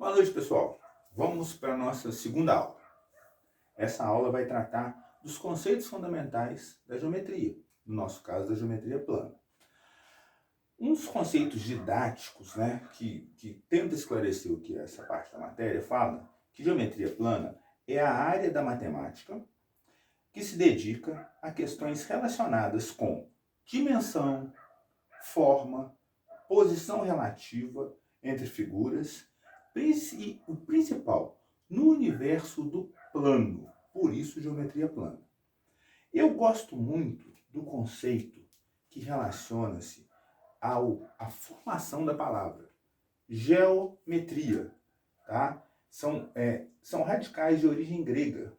Boa noite, pessoal. Vamos para a nossa segunda aula. Essa aula vai tratar dos conceitos fundamentais da geometria, no nosso caso, da geometria plana. Uns conceitos didáticos, que tenta esclarecer o que essa parte da matéria fala, que geometria plana é a área da matemática que se dedica a questões relacionadas com dimensão, forma, posição relativa entre figuras e o principal, no universo do plano, por isso geometria plana. Eu gosto muito do conceito que relaciona-se à formação da palavra, geometria, tá? São radicais de origem grega,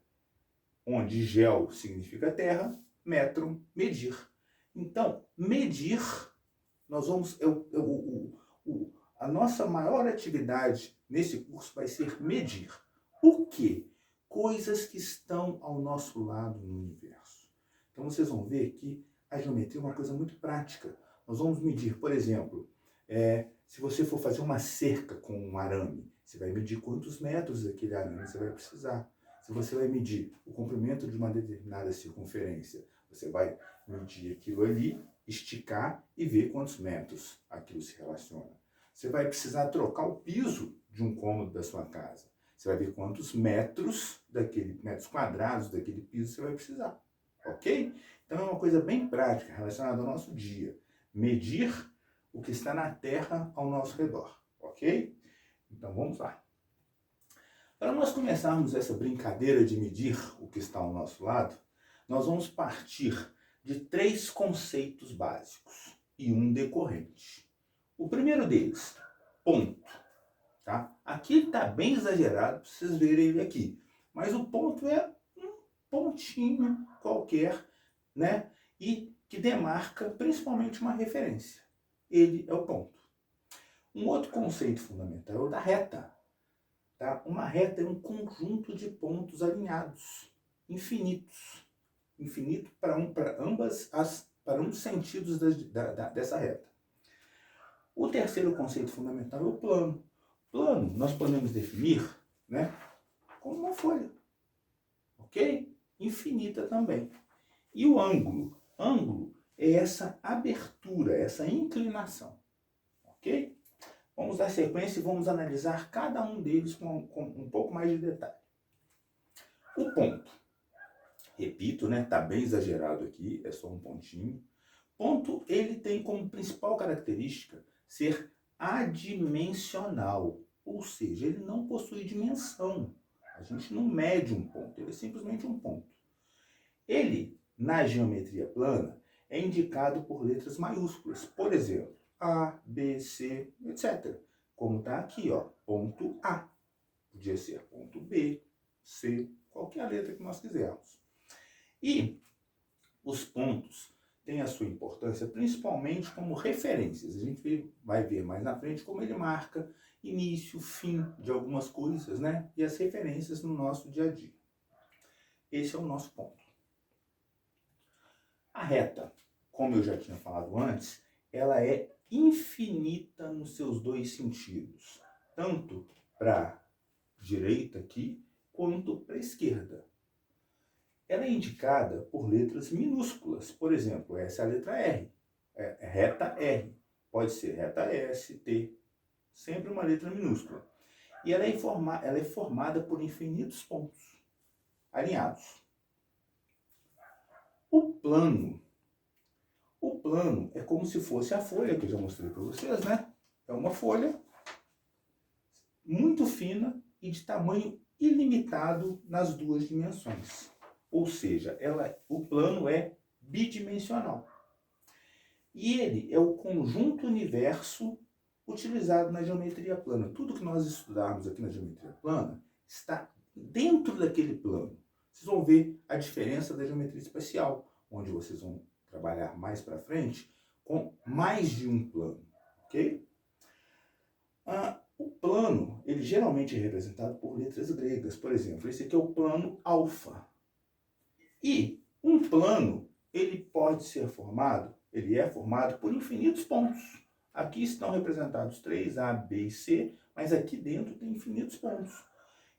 onde geo significa terra, metro, medir. Então, medir, nós vamos, a nossa maior atividade nesse curso vai ser medir. O quê? Coisas que estão ao nosso lado no universo. Então vocês vão ver que a geometria é uma coisa muito prática. Nós vamos medir, por exemplo, se você for fazer uma cerca com um arame, você vai medir quantos metros daquele arame você vai precisar. Se você vai medir o comprimento de uma determinada circunferência, você vai medir aquilo ali, esticar e ver quantos metros aquilo se relaciona. Você vai precisar trocar o piso de um cômodo da sua casa. Você vai ver quantos metros quadrados daquele piso você vai precisar. Ok? Então é uma coisa bem prática relacionada ao nosso dia. Medir o que está na Terra ao nosso redor. Ok? Então vamos lá. Para nós começarmos essa brincadeira de medir o que está ao nosso lado, nós vamos partir de 3 conceitos básicos e um decorrente. O primeiro deles, ponto. Tá? Aqui está bem exagerado para vocês verem ele aqui, mas o ponto é um pontinho qualquer, né? E que demarca principalmente uma referência. Ele é o ponto. Um outro conceito fundamental é o da reta. Tá? Uma reta é um conjunto de pontos alinhados, infinitos. Infinito para ambos sentidos dessa reta. O terceiro conceito fundamental é o plano. Plano nós podemos definir, né, como uma folha, ok? Infinita também. E o ângulo? Ângulo é essa abertura, essa inclinação, ok? Vamos dar sequência e vamos analisar cada um deles com um pouco mais de detalhe. O ponto. Repito, né, tá bem exagerado aqui, é só um pontinho. Ponto, ele tem como principal característica ser adimensional, ou seja, ele não possui dimensão. A gente não mede um ponto, ele é simplesmente um ponto. Ele, na geometria plana, é indicado por letras maiúsculas, por exemplo, A, B, C, etc. Como está aqui, ó, ponto A. Podia ser ponto B, C, qualquer letra que nós quisermos. E os pontos têm a sua importância principalmente como referências. A gente vai ver mais na frente como ele marca início, fim de algumas coisas, né? E as referências no nosso dia a dia. Esse é o nosso ponto. A reta, como eu já tinha falado antes, ela é infinita nos seus dois sentidos. Tanto para a direita aqui, quanto para a esquerda. Ela é indicada por letras minúsculas. Por exemplo, essa é a letra R. É reta R. Pode ser reta S, T. Sempre uma letra minúscula. E ela é formada por infinitos pontos alinhados. O plano é como se fosse a folha que eu já mostrei para vocês, né? É uma folha muito fina e de tamanho ilimitado nas duas dimensões. Ou seja, o plano é bidimensional. E ele é o conjunto universo utilizado na geometria plana. Tudo que nós estudarmos aqui na geometria plana está dentro daquele plano. Vocês vão ver a diferença da geometria espacial, onde vocês vão trabalhar mais para frente com mais de um plano, ok? O plano, ele geralmente é representado por letras gregas. Por exemplo, esse aqui é o plano alfa. E um plano, ele é formado por infinitos pontos. Aqui estão representados 3, A, B e C, mas aqui dentro tem infinitos pontos.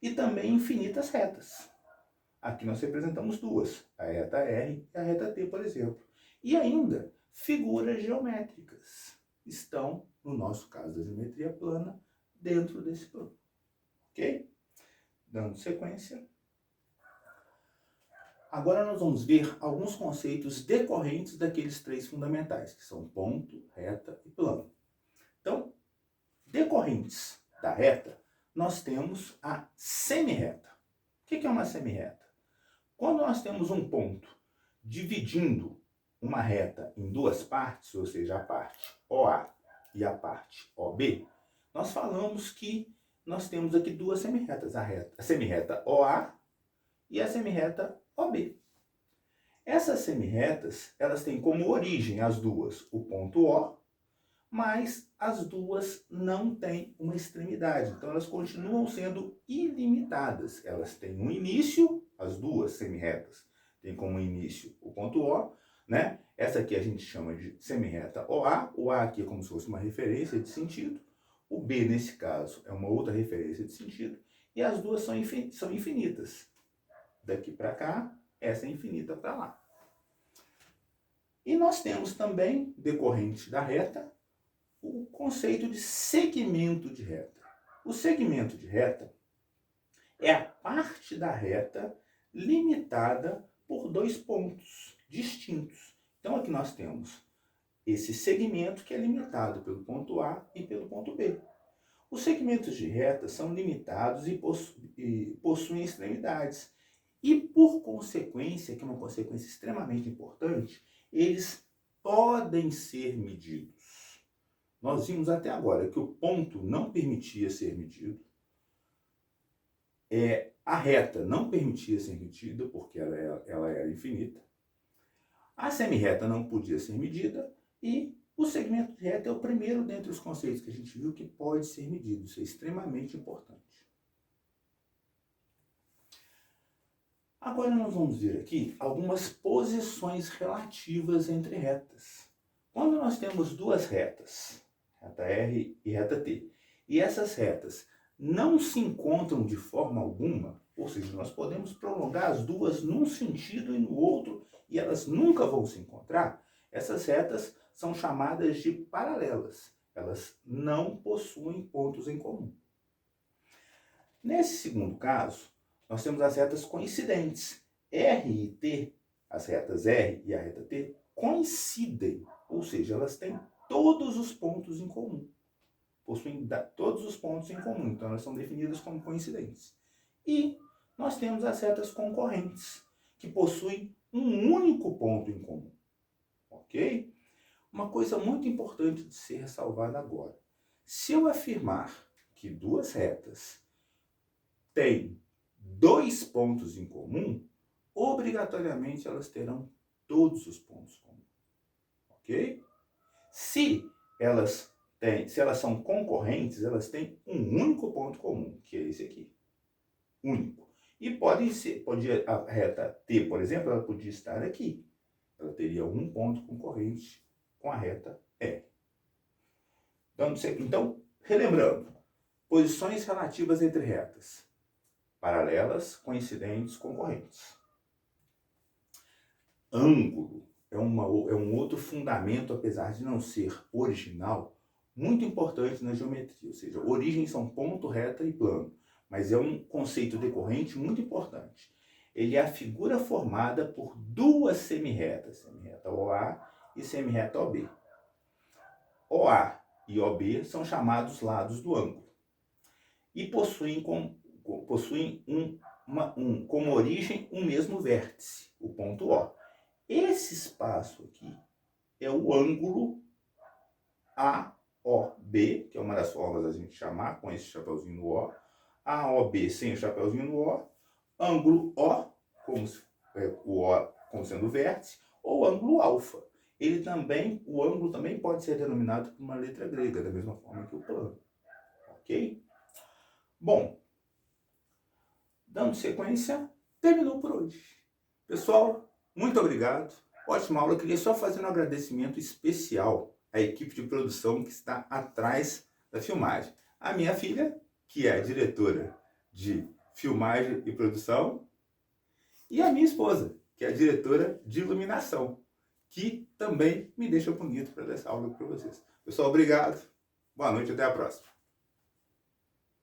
E também infinitas retas. Aqui nós representamos duas, a reta R e a reta T, por exemplo. E ainda, figuras geométricas estão, no nosso caso da geometria plana, dentro desse plano. Ok? Dando sequência. Agora nós vamos ver alguns conceitos decorrentes daqueles três fundamentais, que são ponto, reta e plano. Então, decorrentes da reta, nós temos a semirreta. O que é uma semirreta? Quando nós temos um ponto dividindo uma reta em duas partes, ou seja, a parte OA e a parte OB, nós falamos que nós temos aqui duas semirretas, a semirreta OA e a semirreta OB. Essas semirretas, elas têm como origem as duas o ponto O, mas as duas não têm uma extremidade, então elas continuam sendo ilimitadas. Elas têm um início, as duas semirretas têm como início o ponto O, né? Essa aqui a gente chama de semirreta OA, o A aqui é como se fosse uma referência de sentido, o B nesse caso é uma outra referência de sentido, e as duas são infinitas. Daqui para cá, essa é infinita para lá. E nós temos também, decorrente da reta, o conceito de segmento de reta. O segmento de reta é a parte da reta limitada por dois pontos distintos. Então aqui nós temos esse segmento que é limitado pelo ponto A e pelo ponto B. Os segmentos de reta são limitados e possuem extremidades. E por consequência, que é uma consequência extremamente importante, eles podem ser medidos. Nós vimos até agora que o ponto não permitia ser medido, a reta não permitia ser medida, porque ela era infinita, a semirreta não podia ser medida, e o segmento de reta é o primeiro dentre os conceitos que a gente viu que pode ser medido. Isso é extremamente importante. Agora nós vamos ver aqui algumas posições relativas entre retas. Quando nós temos duas retas, reta R e reta T, e essas retas não se encontram de forma alguma, ou seja, nós podemos prolongar as duas num sentido e no outro, e elas nunca vão se encontrar, essas retas são chamadas de paralelas. Elas não possuem pontos em comum. Nesse segundo caso, nós temos as retas coincidentes. R e T, as retas R e a reta T, coincidem, ou seja, elas têm todos os pontos em comum. Possuem todos os pontos em comum, então elas são definidas como coincidentes. E nós temos as retas concorrentes, que possuem um único ponto em comum. Ok? Uma coisa muito importante de ser ressalvada agora. Se eu afirmar que duas retas têm dois pontos em comum, obrigatoriamente elas terão todos os pontos comuns. Ok? Se elas são concorrentes, elas têm um único ponto comum, que é esse aqui. Único. E a reta T, por exemplo, ela podia estar aqui. Ela teria um ponto concorrente com a reta R. Então, relembrando, posições relativas entre retas. Paralelas, coincidentes, concorrentes. Ângulo é um outro fundamento, apesar de não ser original, muito importante na geometria. Ou seja, origens são ponto, reta e plano, mas é um conceito decorrente muito importante. Ele é a figura formada por duas semirretas, semirreta OA e semirreta OB. OA e OB são chamados lados do ângulo e possuem como origem um mesmo vértice, o ponto O. Esse espaço aqui é o ângulo AOB, que é uma das formas da gente chamar, com esse chapeuzinho no O. AOB sem o chapeuzinho no O. Ângulo O, como sendo o vértice, ou ângulo alfa. O ângulo também pode ser denominado por uma letra grega, da mesma forma que o plano. Ok? Bom, dando sequência, terminou por hoje. Pessoal, muito obrigado. Ótima aula. Eu queria só fazer um agradecimento especial a equipe de produção que está atrás da filmagem. A minha filha, que é a diretora de filmagem e produção, e a minha esposa, que é a diretora de iluminação, que também me deixa bonito para dar essa aula para vocês. Pessoal, obrigado. Boa noite, até a próxima.